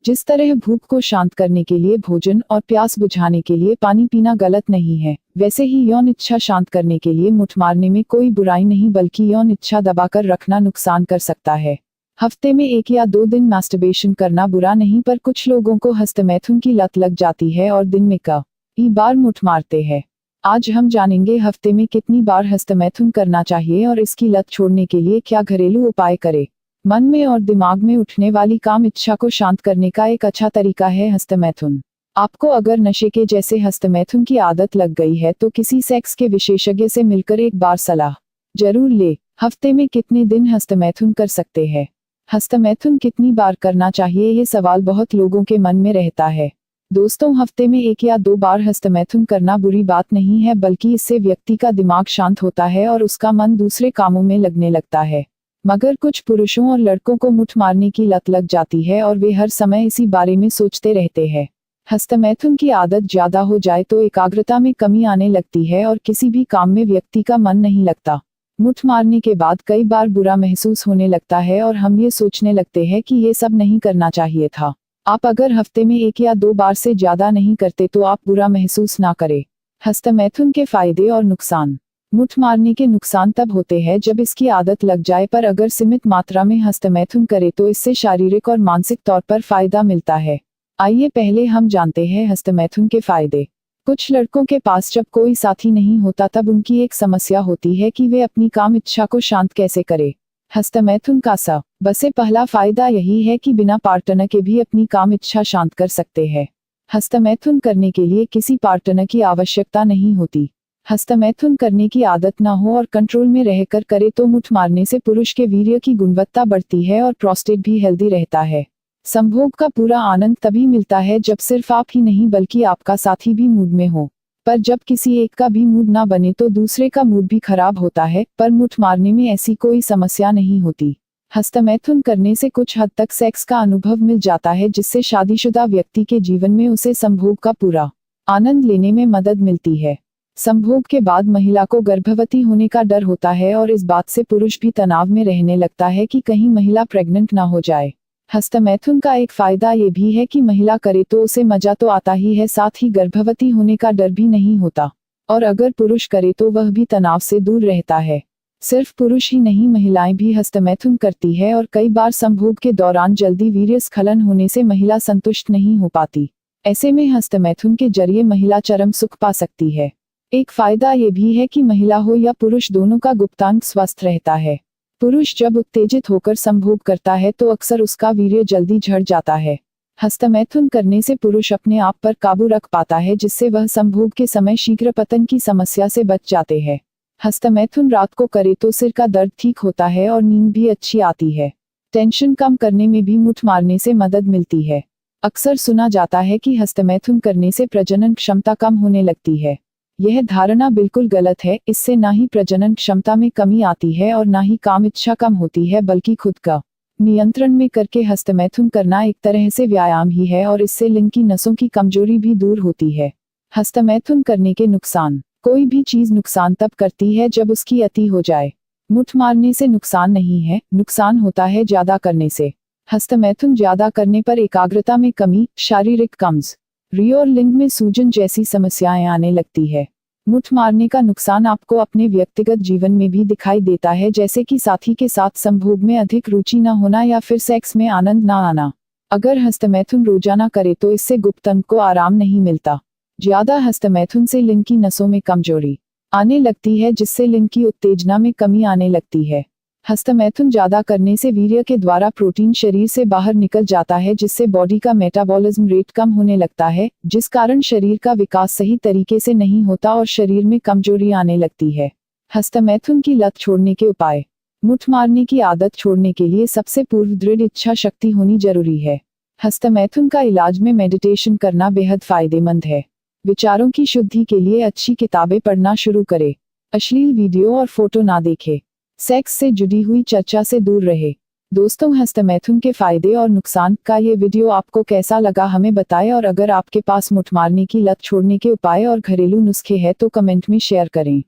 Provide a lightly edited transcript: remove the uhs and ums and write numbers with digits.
जिस तरह भूख को शांत करने के लिए भोजन और प्यास बुझाने के लिए पानी पीना गलत नहीं है, वैसे ही यौन इच्छा शांत करने के लिए मुठ मारने में कोई बुराई नहीं, बल्कि यौन इच्छा दबाकर रखना नुकसान कर सकता है। हफ्ते में 1 या 2 दिन मास्टरबेशन करना बुरा नहीं, पर कुछ लोगों को हस्तमैथुन की लत लग जाती है और दिन में कई बार मुठ मारते हैं। आज हम जानेंगे हफ्ते में कितनी बार हस्तमैथुन करना चाहिए और इसकी लत छोड़ने के लिए क्या घरेलू उपाय करें। मन में और दिमाग में उठने वाली काम इच्छा को शांत करने का एक अच्छा तरीका है हस्तमैथुन। आपको अगर नशे के जैसे हस्तमैथुन की आदत लग गई है तो किसी सेक्स के विशेषज्ञ से मिलकर एक बार सलाह जरूर ले। हफ्ते में कितने दिन हस्तमैथुन कर सकते हैं? हस्तमैथुन कितनी बार करना चाहिए, ये सवाल बहुत लोगों के मन में रहता है। दोस्तों, हफ्ते में 1 या 2 बार हस्तमैथुन करना बुरी बात नहीं है, बल्कि इससे व्यक्ति का दिमाग शांत होता है और उसका मन दूसरे कामों में लगने लगता है। मगर कुछ पुरुषों और लड़कों को मुठ मारने की लत लग जाती है और वे हर समय इसी बारे में सोचते रहते हैं। हस्तमैथुन की आदत ज्यादा हो जाए तो एकाग्रता में कमी आने लगती है और किसी भी काम में व्यक्ति का मन नहीं लगता। मुठ मारने के बाद कई बार बुरा महसूस होने लगता है और हम ये सोचने लगते हैं कि ये सब नहीं करना चाहिए था। आप अगर हफ्ते में 1 या 2 बार से ज्यादा नहीं करते तो आप बुरा महसूस ना करें। हस्तमैथुन के फायदे और नुकसान। मुठ मारने के नुकसान तब होते हैं जब इसकी आदत लग जाए, पर अगर सीमित मात्रा में हस्तमैथुन करे तो इससे शारीरिक और मानसिक तौर पर फायदा मिलता है। आइए पहले हम जानते हैं हस्तमैथुन के फायदे। कुछ लड़कों के पास जब कोई साथी नहीं होता तब उनकी एक समस्या होती है कि वे अपनी काम इच्छा को शांत कैसे करें। हस्तमैथुन का सबसे पहला फायदा यही है कि बिना पार्टनर के भी अपनी काम इच्छा शांत कर सकते हैं। हस्तमैथुन करने के लिए किसी पार्टनर की आवश्यकता नहीं होती। हस्तमैथुन करने की आदत ना हो और कंट्रोल में रहकर करे तो मुठ मारने से पुरुष के वीर्य की गुणवत्ता बढ़ती है और प्रोस्टेट भी हेल्दी रहता है। संभोग का पूरा आनंद तभी मिलता है जब सिर्फ आप ही नहीं बल्कि आपका साथी भी मूड में हो। पर जब किसी एक का भी मूड ना बने तो दूसरे का मूड भी खराब होता है, पर मुठ मारने में ऐसी कोई समस्या नहीं होती। हस्तमैथुन करने से कुछ हद तक सेक्स का अनुभव मिल जाता है, जिससे शादीशुदा व्यक्ति के जीवन में उसे संभोग का पूरा आनंद लेने में मदद मिलती है। संभोग के बाद महिला को गर्भवती होने का डर होता है और इस बात से पुरुष भी तनाव में रहने लगता है कि कहीं महिला प्रेग्नेंट ना हो जाए। हस्तमैथुन का एक फायदा ये भी है कि महिला करे तो उसे मजा तो आता ही है, साथ ही गर्भवती होने का डर भी नहीं होता। और अगर पुरुष करे तो वह भी तनाव से दूर रहता है। सिर्फ पुरुष ही नहीं, महिलाएं भी हस्तमैथुन करती है और कई बार संभोग के दौरान जल्दी वीर्यस्खलन होने से महिला संतुष्ट नहीं हो पाती। ऐसे में हस्तमैथुन के जरिए महिला चरम सुख पा सकती है। एक फायदा ये भी है कि महिला हो या पुरुष दोनों का गुप्तांग स्वस्थ रहता है। पुरुष जब उत्तेजित होकर संभोग करता है तो अक्सर उसका वीर्य जल्दी झड़ जाता है। हस्तमैथुन करने से पुरुष अपने आप पर काबू रख पाता है, जिससे वह संभोग के समय शीघ्र पतन की समस्या से बच जाते हैं। हस्तमैथुन रात को करे तो सिर का दर्द ठीक होता है और नींद भी अच्छी आती है। टेंशन कम करने में भी मुठ मारने से मदद मिलती है। अक्सर सुना जाता है कि हस्तमैथुन करने से प्रजनन क्षमता कम होने लगती है। यह धारणा बिल्कुल गलत है। इससे ना ही प्रजनन क्षमता में कमी आती है और ना ही काम इच्छा कम होती है, बल्कि खुद का नियंत्रण में करके हस्तमैथुन करना एक तरह से व्यायाम ही है और इससे लिंग की नसों की कमजोरी भी दूर होती है। हस्तमैथुन करने के नुकसान। कोई भी चीज नुकसान तब करती है जब उसकी अति हो जाए। मुठ मारने से नुकसान नहीं है, नुकसान होता है ज्यादा करने से। हस्तमैथुन ज्यादा करने पर एकाग्रता में कमी, शारीरिक कमजोरी और लिंग में सूजन जैसी समस्याएं आने लगती है। मुठ मारने का नुकसान आपको अपने व्यक्तिगत जीवन में भी दिखाई देता है, जैसे कि साथी के साथ संभोग में अधिक रुचि न होना या फिर सेक्स में आनंद न आना। अगर हस्तमैथुन रोजाना करे तो इससे गुप्तांग को आराम नहीं मिलता। ज्यादा हस्तमैथुन से लिंग की नसों में कमजोरी आने लगती है, जिससे लिंग की उत्तेजना में कमी आने लगती है। हस्तमैथुन ज्यादा करने से वीर्य के द्वारा प्रोटीन शरीर से बाहर निकल जाता है, जिससे बॉडी का मेटाबॉलिज्म रेट कम होने लगता है, जिस कारण शरीर का विकास सही तरीके से नहीं होता और शरीर में कमजोरी आने लगती है। हस्तमैथुन की लत छोड़ने के उपाय। मुठ मारने की आदत छोड़ने के लिए सबसे पूर्व दृढ़ इच्छा शक्ति होनी जरूरी है। हस्तमैथुन का इलाज में मेडिटेशन करना बेहद फायदेमंद है। विचारों की शुद्धि के लिए अच्छी किताबें पढ़ना शुरू करें। अश्लील वीडियो और फोटो ना देखें। सेक्स से जुड़ी हुई चर्चा से दूर रहे। दोस्तों, हस्तमैथुन के फायदे और नुकसान का ये वीडियो आपको कैसा लगा हमें बताएं, और अगर आपके पास मुठ मारने की लत छोड़ने के उपाय और घरेलू नुस्खे हैं तो कमेंट में शेयर करें।